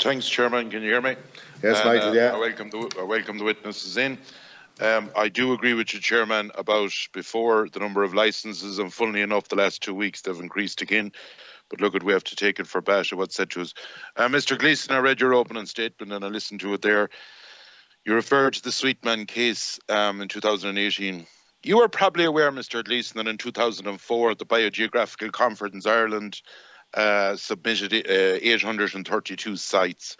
Thanks, Chairman. Can you hear me? Yes, Michael, yeah. I welcome the witnesses in. I do agree with you, Chairman, about before the number of licences, and funnily enough, the last 2 weeks they've increased again. But look, we have to take it for bat of what's said to us. Mr. Gleeson, I read your opening statement and I listened to it there. You referred to the Sweetman case in 2018. You are probably aware, Mr. Gleeson, that in 2004, the Biogeographical Conference Ireland submitted 832 sites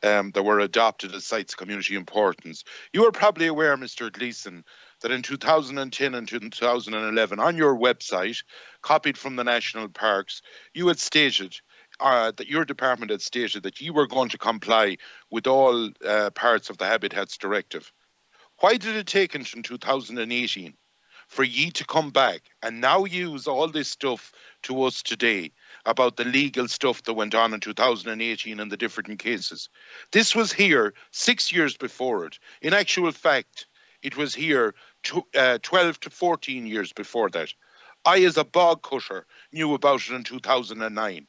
that were adopted as sites of community importance. You are probably aware, Mr. Gleeson, that in 2010 and 2011, on your website, copied from the national parks, you had stated that your department had stated that you were going to comply with all parts of the Habitats Directive. Why did it take until 2018 for ye to come back and now use all this stuff to us today about the legal stuff that went on in 2018 and the different cases? This was here 6 years before it. In actual fact, it was here 12 to 14 years before that. I, as a bog cutter, knew about it in 2009.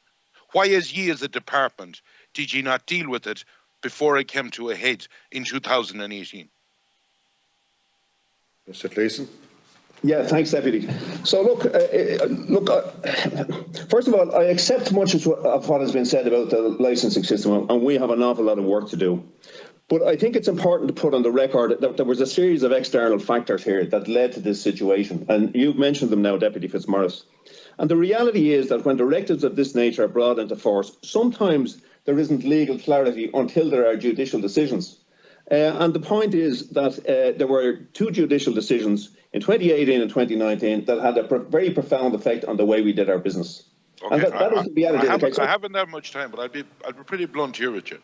Why, as ye as a department, did ye not deal with it before it came to a head in 2018? Mr. Gleeson. Yeah, thanks, Deputy. So look, first of all, I accept much of what has been said about the licensing system, and we have an awful lot of work to do. But I think it's important to put on the record that there was a series of external factors here that led to this situation, and you've mentioned them now, Deputy Fitzmaurice. And the reality is that when directives of this nature are brought into force, sometimes there isn't legal clarity until there are judicial decisions. And the point is that there were two judicial decisions in 2018 and 2019 that had a very profound effect on the way we did our business. Okay. And that is the reality. I haven't that much time, but I'll be pretty blunt here with you.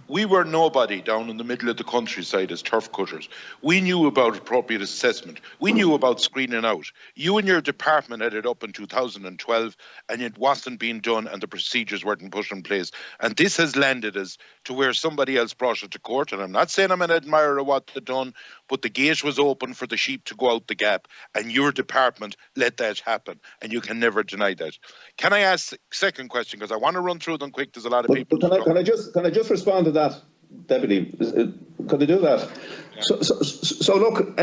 We were nobody down in the middle of the countryside as turf cutters. We knew about appropriate assessment. We knew about screening out. You and your department had it up in 2012, and it wasn't being done, and the procedures weren't put in place. And this has landed us to where somebody else brought it to court. And I'm not saying I'm an admirer of what they've done, but the gate was open for the sheep to go out the gap, and your department let that happen, and you can never deny that. Can I ask a second question, because I want to run through them quick? There's a lot of people. Can I just respond to that, Deputy? Could I do that? Yeah. So look,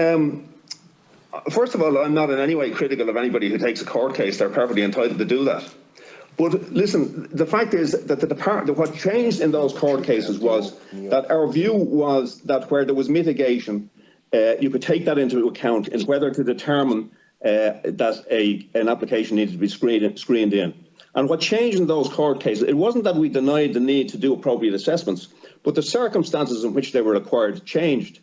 first of all, I'm not in any way critical of anybody who takes a court case. They're perfectly entitled to do that. But listen, the fact is that what changed in those court cases was that our view was that where there was mitigation, you could take that into account in whether to determine that an application needed to be screened in. And what changed in those court cases, it wasn't that we denied the need to do appropriate assessments, but the circumstances in which they were required changed.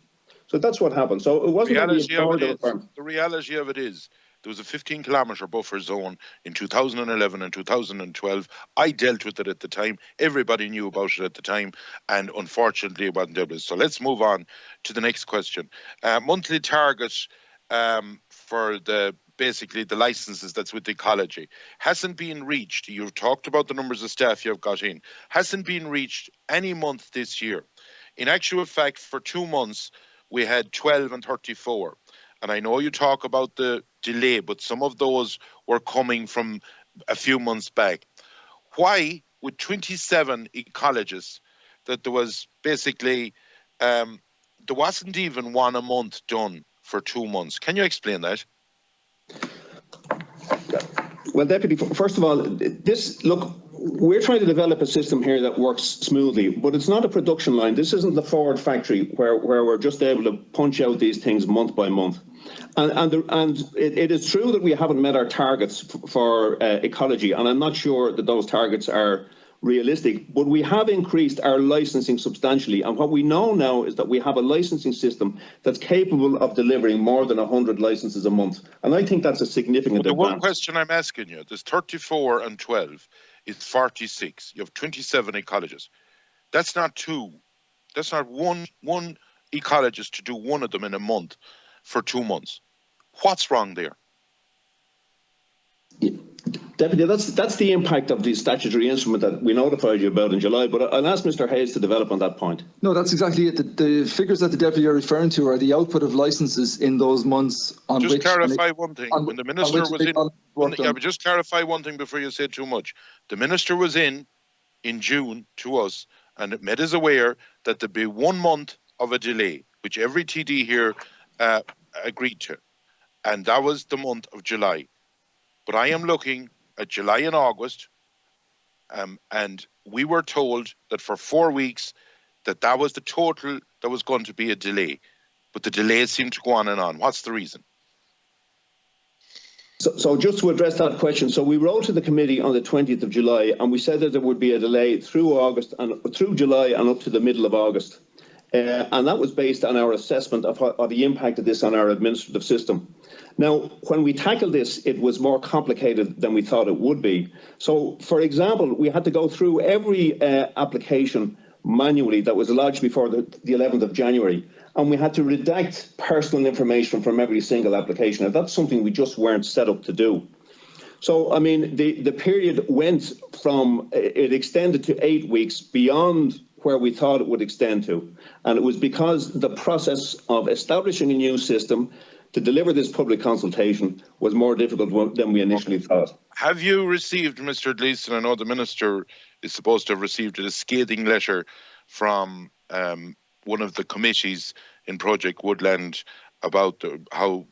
So that's what happened. So it wasn't the reality of it is there was a 15-kilometre buffer zone in 2011 and 2012. I dealt with it at the time. Everybody knew about it at the time, and unfortunately it wasn't able to. So let's move on to the next question. Monthly targets for basically the licenses that's with the ecology hasn't been reached. You've talked about the numbers of staff you've got in. Hasn't been reached any month this year. In actual fact, for 2 months, we had 12 and 34. And I know you talk about the delay, but some of those were coming from a few months back. Why, with 27 ecologists, that there was basically, there wasn't even one a month done for 2 months? Can you explain that? Well, Deputy, first of all, we're trying to develop a system here that works smoothly, but it's not a production line. This isn't the Ford factory where we're just able to punch out these things month by month. And it is true that we haven't met our targets for ecology, and I'm not sure that those targets are realistic, but we have increased our licensing substantially. And what we know now is that we have a licensing system that's capable of delivering more than 100 licenses a month. And I think that's a significant advance. The one question I'm asking you, there's 34 and 12, it's 46. You have 27 ecologists. That's not two. That's not one ecologist to do one of them in a month for 2 months. What's wrong there? Deputy, that's the impact of the statutory instrument that we notified you about in July, but I'll ask Mr Hayes to develop on that point. No, that's exactly it. The figures that the Deputy are referring to are the output of licences in those months on just which... Just clarify one thing. When the Minister was in... just clarify one thing before you say too much. The Minister was in June to us and it made us aware that there'd be 1 month of a delay, which every TD here agreed to, and that was the month of July. But I am looking at July and August, and we were told that for 4 weeks that was the total that was going to be a delay. But the delays seem to go on and on. What's the reason? So just to address that question, so we wrote to the committee on the 20th of July, and we said that there would be a delay through August and through July and up to the middle of August. And that was based on our assessment of the impact of this on our administrative system. Now, when we tackled this, it was more complicated than we thought it would be. So, for example, we had to go through every application manually that was lodged before the 11th of January. And we had to redact personal information from every single application. And that's something we just weren't set up to do. So, I mean, the period went from, it extended to 8 weeks beyond where we thought it would extend to. And it was because the process of establishing a new system to deliver this public consultation was more difficult than we initially thought. Have you received, Mr. Gleeson, I know the Minister is supposed to have received a scathing letter from one of the committees in Project Woodland about how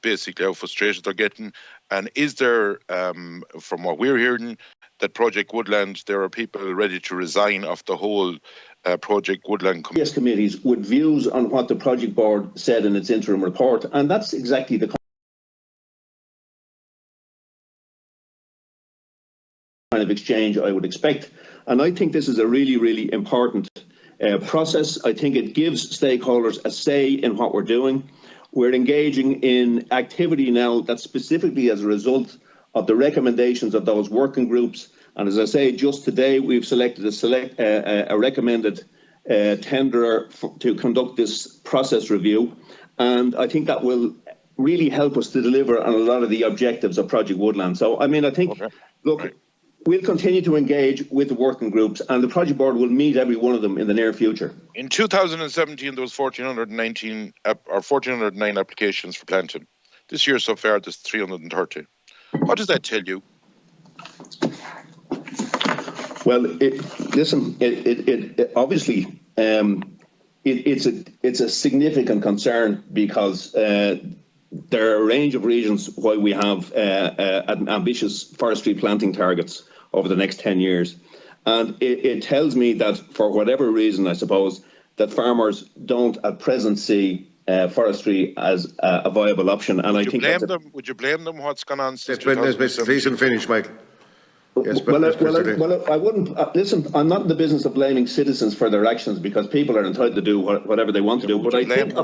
frustrated they're getting, and is there, from what we're hearing, that Project Woodland, there are people ready to resign off the whole Project Woodland committee? Yes, committees with views on what the Project Board said in its interim report, and that's exactly the kind of exchange I would expect. And I think this is a really, really important process. I think it gives stakeholders a say in what we're doing. We're engaging in activity now that's specifically as a result of the recommendations of those working groups. And as I say, just today we've selected a recommended tenderer to conduct this process review. And I think that will really help us to deliver on a lot of the objectives of Project Woodland. So, I mean, I think, look, right. We'll continue to engage with the working groups, and the Project Board will meet every one of them in the near future. In 2017, there was 1,409 applications for planting. This year so far, there's 330. What does that tell you? Well, obviously, it's a significant concern because there are a range of reasons why we have ambitious forestry planting targets over the next 10 years. And it tells me that for whatever reason, I suppose, that farmers don't at present see forestry as a viable option. And would you blame them what's gone on since Mr. Gleeson finish, Michael. Yes, well, I wouldn't, listen, I'm not in the business of blaming citizens for their actions because people are entitled to do whatever they want to do. But I think...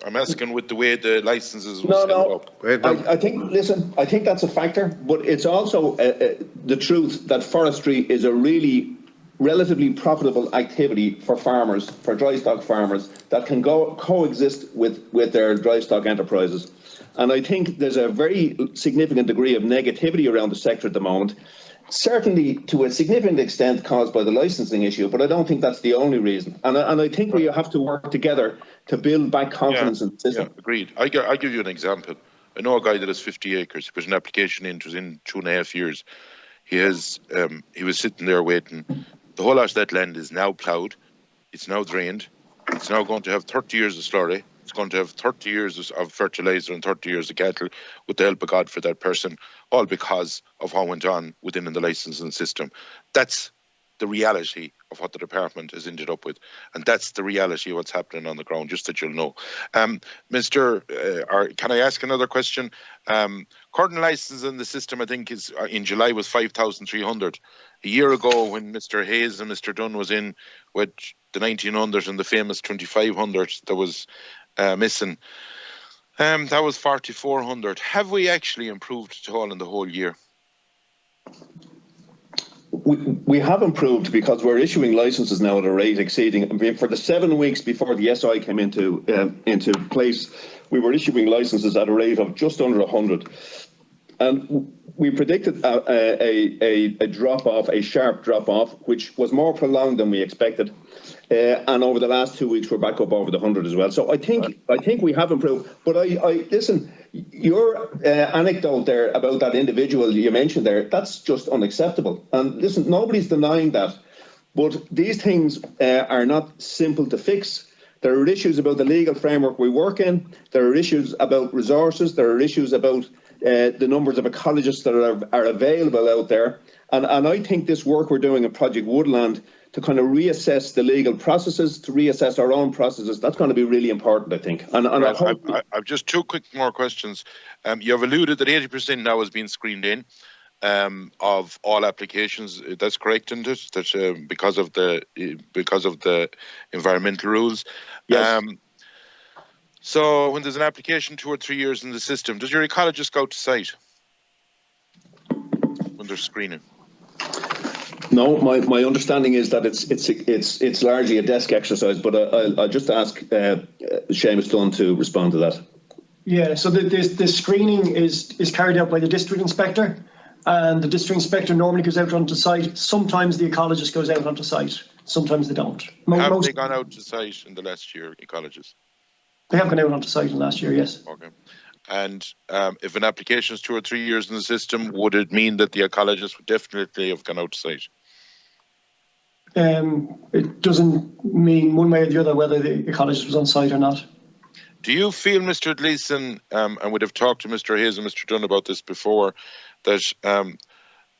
I'm asking with the way the licenses were set up. I think that's a factor, but it's also the truth that forestry is a really relatively profitable activity for farmers, for dry stock farmers, that can coexist with their dry stock enterprises. And I think there's a very significant degree of negativity around the sector at the moment, certainly to a significant extent caused by the licensing issue, but I don't think that's the only reason. And I think we have to work together to build back confidence in the system. Yeah, agreed. I'll give you an example. I know a guy that has 50 acres. He put an application in, it was in 2.5 years. He was sitting there waiting. The whole lot of that land is now ploughed. It's now drained. It's now going to have 30 years of slurry. It's going to have 30 years of fertiliser and 30 years of cattle, with the help of God for that person, all because of what went on within the licensing system. That's the reality of what the department has ended up with, and that's the reality of what's happening on the ground, just that you'll know. Can I ask another question? Current licence in the system, I think, is in July was 5,300. A year ago, when Mr. Hayes and Mr. Dunn was in with the 1,900 and the famous 2,500 that was missing, that was 4,400. Have we actually improved at all in the whole year? We have improved because we're issuing licenses now at a rate exceeding. I mean, for the 7 weeks before the SI came into place, we were issuing licenses at a rate of just under 100, and we predicted a drop off, a sharp drop off, which was more prolonged than we expected. And over the last 2 weeks, we're back up over the 100 as well. So I think we have improved. But I listen. Your anecdote there about that individual you mentioned there, that's just unacceptable. And listen, nobody's denying that. But these things are not simple to fix. There are issues about the legal framework we work in. There are issues about resources. There are issues about the numbers of ecologists that are available out there. And I think this work we're doing in Project Woodland to kind of reassess the legal processes, to reassess our own processes, that's going to be really important, I think. And Right. I hope... I've just two quick more questions. You have alluded that 80% now has been screened in of all applications. That's correct, isn't it? That because of the environmental rules. Yes. So when there's an application 2 or 3 years in the system, does your ecologist go to site when they're screening? No, my understanding is that it's largely a desk exercise, but I'll just ask Seamus Dunn to respond to that. Yeah, so the screening is carried out by the district inspector, and the district inspector normally goes out onto site. Sometimes the ecologist goes out onto site, sometimes they don't. Have they gone out to site in the last year, ecologists? They have gone out onto site in the last year, yes. Okay. And if an application is 2 or 3 years in the system, would it mean that the ecologist would definitely have gone out to site? It doesn't mean one way or the other whether the ecologist was on site or not. Do you feel, Mr. Gleeson, and we'd have talked to Mr. Hayes and Mr. Dunn about this before, that,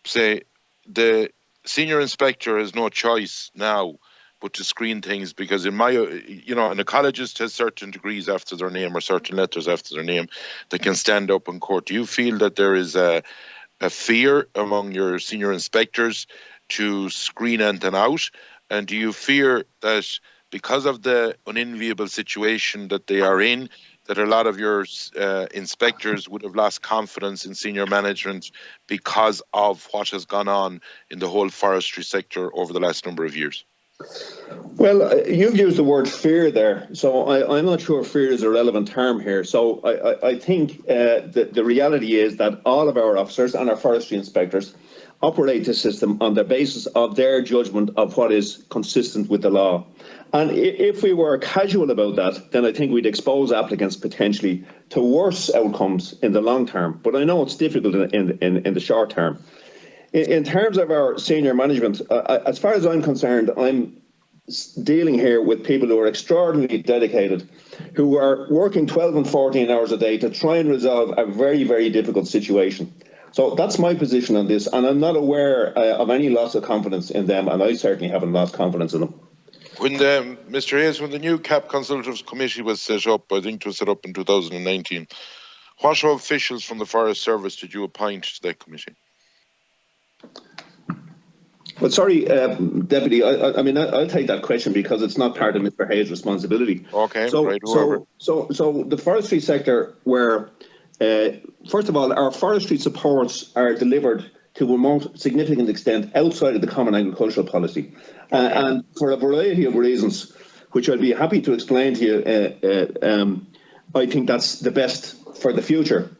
say, the senior inspector has no choice now but to screen things, because in my, an ecologist has certain degrees after their name or certain letters after their name that can stand up in court. Do you feel that there is a fear among your senior inspectors to screen anything out? And do you fear that because of the unenviable situation that they are in, that a lot of your inspectors would have lost confidence in senior management because of what has gone on in the whole forestry sector over the last number of years? Well, you've used the word fear there, so I'm not sure fear is a relevant term here. So I think that the reality is that all of our officers and our forestry inspectors operate the system on the basis of their judgment of what is consistent with the law. And if we were casual about that, then I think we'd expose applicants potentially to worse outcomes in the long term. But I know it's difficult in the short term. In terms of our senior management, as far as I'm concerned, I'm dealing here with people who are extraordinarily dedicated, who are working 12 and 14 hours a day to try and resolve a very, very difficult situation. So that's my position on this, and I'm not aware of any loss of confidence in them, and I certainly haven't lost confidence in them. When Mr. Hayes, when the new CAP Consultative Committee was set up, I think it was set up in 2019, what officials from the Forest Service did you appoint to that committee? Well, sorry, Deputy, I mean, I'll take that question because it's not part of Mr. Hayes' responsibility. Okay, so, right, whoever. So the forestry sector, where, first of all, our forestry supports are delivered to a more significant extent outside of the Common Agricultural Policy. And for a variety of reasons, which I'd be happy to explain to you, I think that's the best for the future.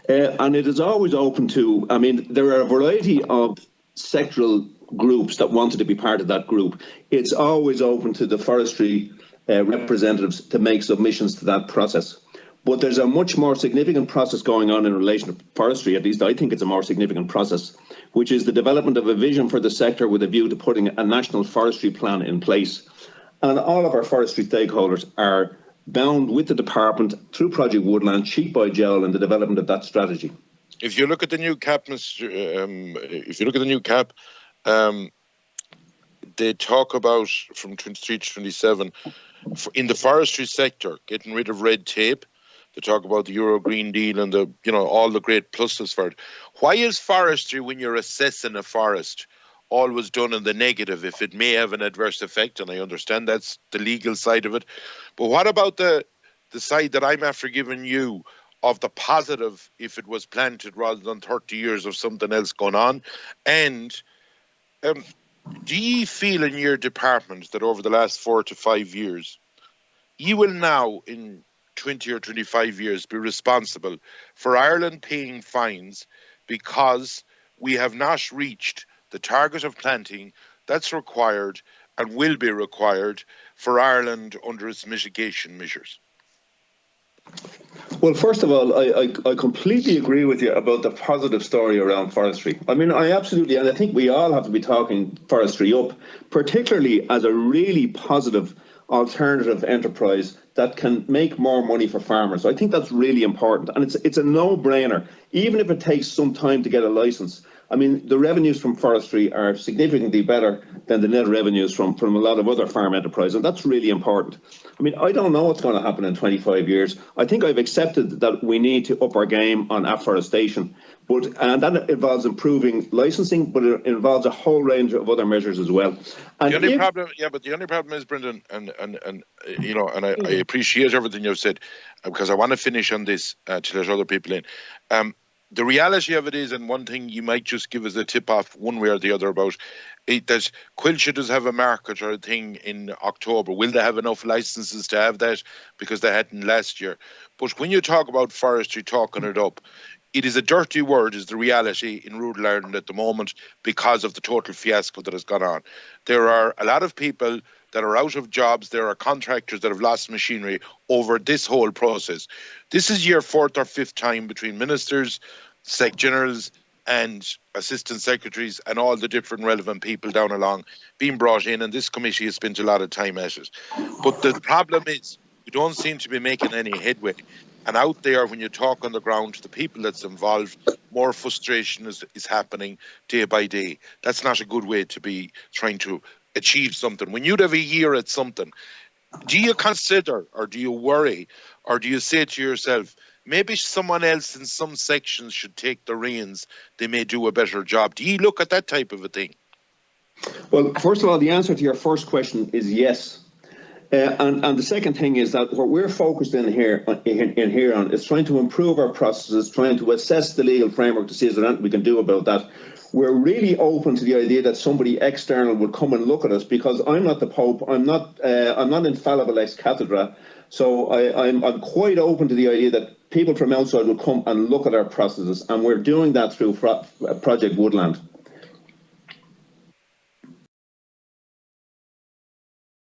And it is always open to, I mean, there are a variety of sectoral groups that wanted to be part of that group. It's always open to the forestry representatives to make submissions to that process. But there's a much more significant process going on in relation to forestry, at least I think it's a more significant process, which is the development of a vision for the sector with a view to putting a national forestry plan in place. And all of our forestry stakeholders are bound with the department through Project Woodland, cheek by jowl, in the development of that strategy. If you look at the new CAP, if you look at the new CAP, they talk about from 23 to 27 in the forestry sector, getting rid of red tape. They talk about the Euro Green Deal and the, all the great pluses for it. Why is forestry, when you're assessing a forest, always done in the negative if it may have an adverse effect? And I understand that's the legal side of it. But what about the side that I'm after giving you of the positive if it was planted rather than 30 years of something else going on? And do you feel in your department that over the last 4 to 5 years, you will now in 20 or 25 years be responsible for Ireland paying fines because we have not reached the target of planting that's required and will be required for Ireland under its mitigation measures? Well, first of all, I completely agree with you about the positive story around forestry. I mean, I absolutely, and I think we all have to be talking forestry up, particularly as a really positive alternative enterprise that can make more money for farmers. I think that's really important, and it's a no-brainer, even if it takes some time to get a license. I mean, the revenues from forestry are significantly better than the net revenues from a lot of other farm enterprises, and that's really important. I mean, I don't know what's going to happen in 25 years. I think I've accepted that we need to up our game on afforestation, and that involves improving licensing, but it involves a whole range of other measures as well. And the only problem, but the only problem is, Brendan, and you know, and I appreciate everything you've said, because I want to finish on this to let other people in. The reality of it is, and one thing you might just give us a tip off one way or the other about it, that Quilcha does have a market or a thing in October. Will they have enough licenses to have that? Because they hadn't last year. But when you talk about forestry, talking it up, it is a dirty word, is the reality in rural Ireland at the moment because of the total fiasco that has gone on. There are a lot of people that are out of jobs. There are contractors that have lost machinery over this whole process. This is your fourth or fifth time between ministers, sec-generals and assistant secretaries and all the different relevant people down along being brought in, and this committee has spent a lot of time at it. But the problem is we don't seem to be making any headway. And out there, when you talk on the ground to the people that's involved, more frustration is happening day by day. That's not a good way to be trying to achieve something. When you'd have a year at something, do you consider, or do you worry, or do you say to yourself, maybe someone else in some sections should take the reins, they may do a better job? Do you look at that type of a thing? Well, first of all, the answer to your first question is yes. And the second thing is that what we're focused in here on is trying to improve our processes, trying to assess the legal framework to see if there's anything we can do about that. We're really open to the idea that somebody external would come and look at us, because I'm not the Pope, I'm not infallible ex cathedra, so I'm quite open to the idea that people from outside would come and look at our processes, and we're doing that through Project Woodland.